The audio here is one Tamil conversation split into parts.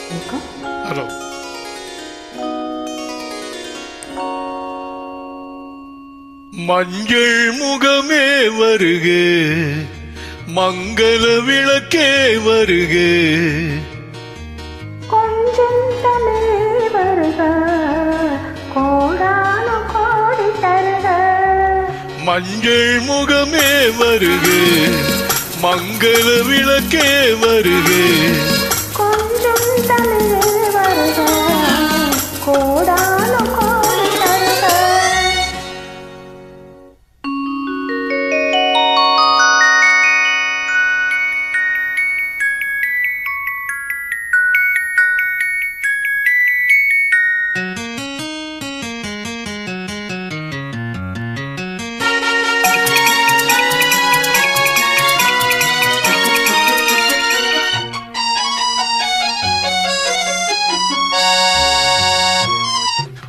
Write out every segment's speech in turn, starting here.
ஹலோ. மஞ்சள் முகமே வருக, மங்கள விளக்கே வருக, கொஞ்சம் தமிழ் வருக, கோடான கோடி தருக. மஞ்சள் முகமே வருக, மங்கள விளக்கே வருக, கொஞ்சம் தமிழ் வருக, கோடான கோடி தருக.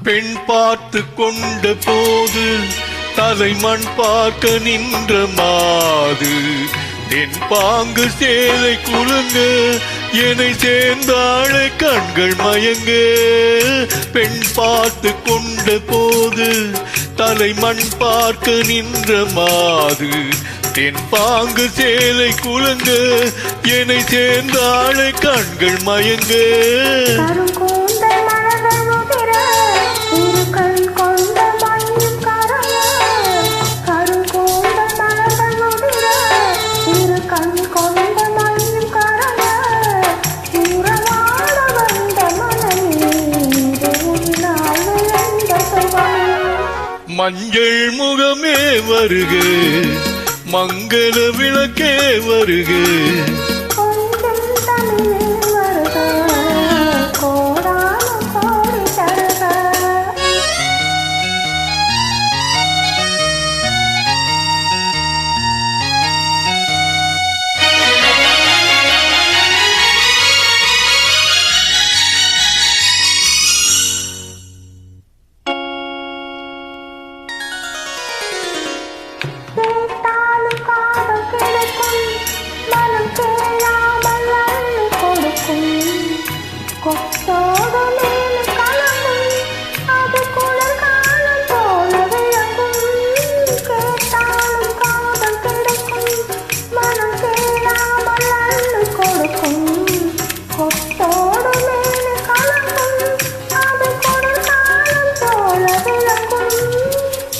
பெண் பார்த்து கொண்ட போது தலைமண் பார்க்க நின்ற மாது, தென் பாங்கு சேலை குலுங்க என்னை சேர்ந்தாழை கண்கள் மயங்க. பெண் பார்த்து கொண்ட போது தலைமண் பார்க்க நின்ற மாது, தென் பாங்கு சேலை குலுங்க என்னை சேர்ந்தாழை கண்கள் மயங்க. மஞ்சள் முகமே வருக, மங்கள விளக்கே வருக,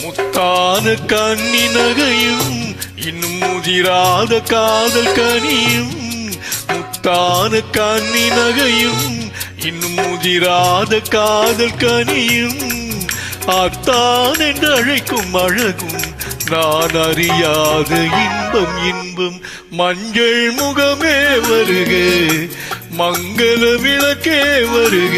முத்தான கண்ணி நகையும் இன்னும் முதிராத காதல் கனியும், முத்தான கண்ணி நகையும் இன்னும் முதிராத காதல் கனியும், அத்தான் என்று அழைக்கும் அழகும் நான் அறியாத இன்பம் இன்பம். மஞ்சள் முகமே வருக, மங்கள விளக்கே வருக.